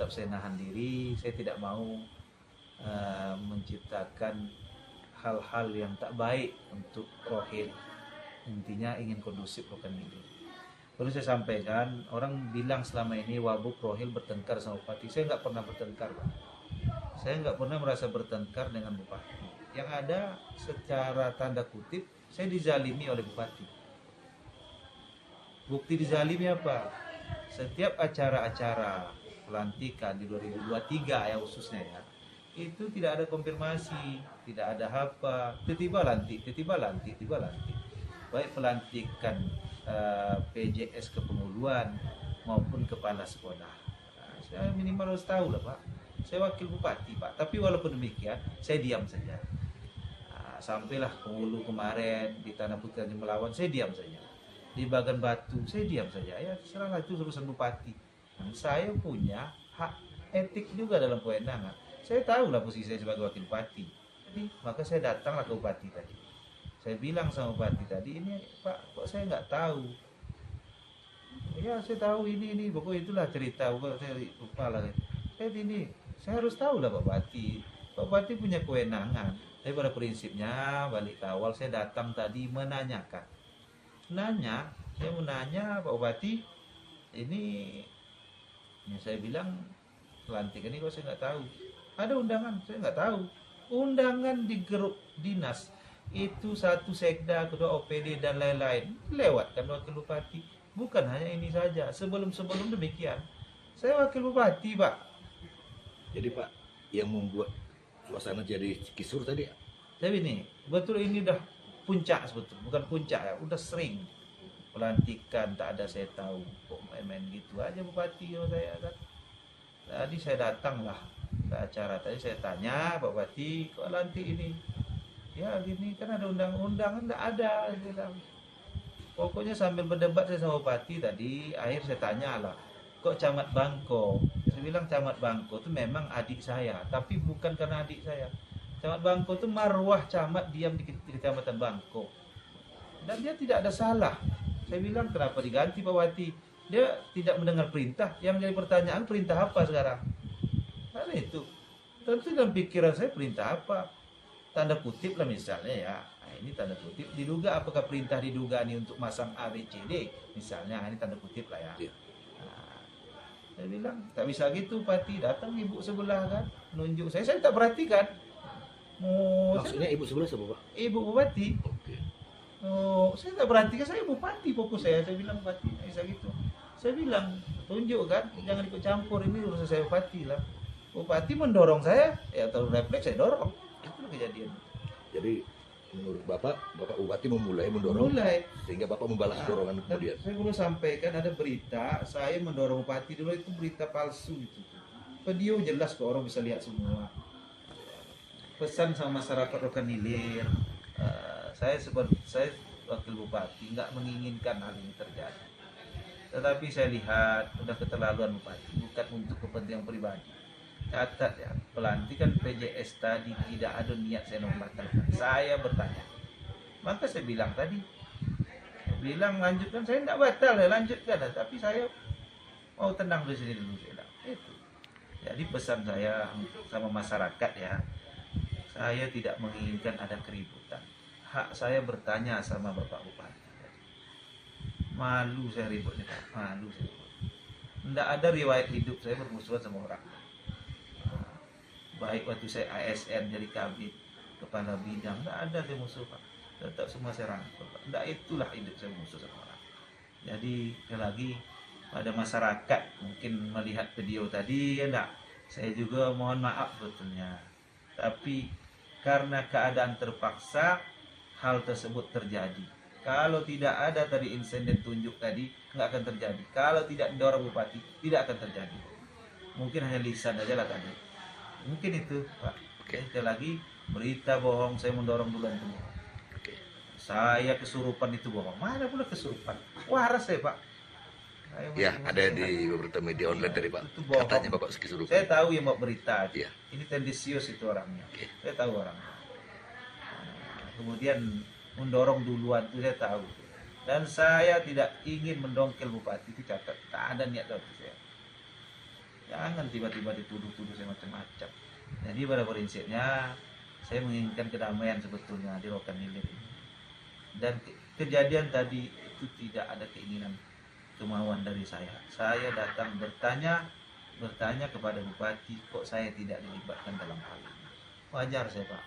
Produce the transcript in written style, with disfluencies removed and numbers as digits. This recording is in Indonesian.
tetap saya nahan diri. Saya tidak mau menciptakan hal-hal yang tak baik untuk Rohil. Intinya ingin kondusif Rokan ini. Perlu saya sampaikan, orang bilang selama ini Wabub Rohil bertengkar sama bupati. Saya nggak pernah bertengkar, Pak. Saya nggak pernah merasa bertengkar dengan bupati. Yang ada secara tanda kutip, saya dizalimi oleh bupati. Bukti dizalimi apa? Setiap acara-acara pelantikan di 2023 ya khususnya ya, itu tidak ada konfirmasi, tidak ada apa, tiba-tiba lantik. Baik pelantikan PJS kepemuluan maupun kepala sekolah. Nah, saya minimal harus tahu lah Pak. Saya wakil bupati Pak, tapi walaupun demikian saya diam saja. Nah, sampailah Hulu kemarin di Tanah Putih Tanjung Melawan, saya diam saja. Di Bagan Batu saya diam saja. Ya serahlah itu urusan bupati. Dan saya punya hak etik juga dalam kewenangan. Saya tahu lah posisi saya sebagai wakil bupati. Jadi maka saya datanglah ke bupati tadi. Saya bilang sama bupati tadi, ini Pak, kok saya nggak tahu? Ya saya tahu ini, pokoknya itulah cerita. Pokoknya saya lupa lah. Saya harus tahu lah Pak Bupati. Pak Bupati punya kewenangan. Tapi pada prinsipnya balik ke awal saya datang tadi menanyakan. Saya menanya Pak Bupati, ini ya saya bilang pelantikan ini kok saya nggak tahu. Ada undangan, saya nggak tahu. Undangan di grup dinas itu satu sekda, kedua OPD dan lain-lain lewatkan wakil bupati. Bukan hanya ini saja, sebelum demikian saya wakil bupati Pak. Jadi Pak, yang membuat suasana jadi kisur tadi, tapi ini betul ini udah puncak sebetulnya, bukan puncak ya, udah sering pelantikan tak ada saya tahu, kok main-main gitu aja bupati sama saya kan. Tadi saya datang lah ke acara tadi, saya tanya Pak Bupati, kok lantik ini? Ya gini kan ada undang-undangan, enggak ada, saya bilang. Pokoknya sambil berdebat saya sama Bupati tadi, akhir saya tanya lah, kok Camat Bangko? Saya bilang Camat Bangko itu memang adik saya, tapi bukan karena adik saya. Camat Bangko itu marwah camat diam di Kecamatan Bangko. Dan dia tidak ada salah. Saya bilang kenapa diganti Pak Bupati? Dia tidak mendengar perintah. Yang jadi pertanyaan perintah apa sekarang? Karena itu. Tentu dalam pikiran saya perintah apa? Tanda kutip lah misalnya ya. Nah, ini tanda kutip. Diduga apakah perintah diduga ini untuk masang A, B, C, D? Misalnya ini tanda kutip lah ya. Nah, saya bilang tak bisa gitu Pati. Datang ibu sebelah kan. Nunjuk saya tak perhatikan. Maksudnya ibu sebelah siapa Pak? Ibu Bupati. Oke. Oh, saya tak perhatikan, saya bupati fokus saya bilang bupati, bisa gitu. Saya bilang, tunjuk kan, jangan ikut campur, ini urusan saya bupati lah. Bupati mendorong saya, ya terus refleks saya dorong. Itu kejadian. Jadi menurut Bapak Bupati memulai mendorong, sehingga Bapak membalas dorongan kemudian. Saya perlu sampaikan ada berita, saya mendorong bupati dulu itu berita palsu itu. Video jelas kok orang bisa lihat semua. Pesan sama masyarakat Rokan Hilir. Saya wakil bupati nggak menginginkan hal ini terjadi, tetapi saya lihat udah keterlaluan bupati, bukan untuk kepentingan pribadi. Catat ya, pelantikan PJS tadi tidak ada niat saya membatalkan. Saya bertanya, maka saya bilang tadi, lanjutkan, saya nggak batal ya, lanjutkan, tapi saya mau tenang di sini dulu, saya bilang. Itu. Jadi pesan saya sama masyarakat ya, saya tidak menginginkan ada keributan. Hak saya bertanya sama Bapak Bupati. Malu saya ributnya, malu saya. Tidak ada riwayat hidup saya bermusuhan sama orang. Baik waktu saya ASN jadi kabit, kepala bidang, tidak ada saya musuh Pak. Tetap semua saya rangkul Pak. Tidak itulah hidup saya musuh sama orang. Jadi sekali lagi pada masyarakat mungkin melihat video tadi ya enggak. Saya juga mohon maaf sebetulnya. Tapi karena keadaan terpaksa hal tersebut terjadi. Kalau tidak ada tadi insiden tunjuk tadi, nggak akan terjadi. Kalau tidak didorong bupati, tidak akan terjadi. Mungkin hanya lisan aja lah tadi. Mungkin itu, Pak. Sekali lagi, berita bohong, saya mendorong duluan itu bohong. Saya kesurupan itu bohong. Mana pula kesurupan? Waras saya, Pak. Ya, ada di beberapa media online tadi Pak. Katanya Bapak kesurupan. Saya tahu yang mau berita. Ya. Ini tendensius itu orangnya. Saya tahu orangnya. Kemudian mendorong duluan itu saya tahu. Dan saya tidak ingin mendongkel bupati, itu catat. Tak ada niat dari saya. Jangan tiba-tiba dituduh-tuduh saya macam-macam. Jadi pada prinsipnya saya menginginkan kedamaian sebetulnya di Rokan Hilir ini. Dan kejadian tadi itu tidak ada keinginan kemauan dari saya. Saya datang bertanya kepada bupati, kok saya tidak dilibatkan dalam hal ini. Wajar saya, Pak.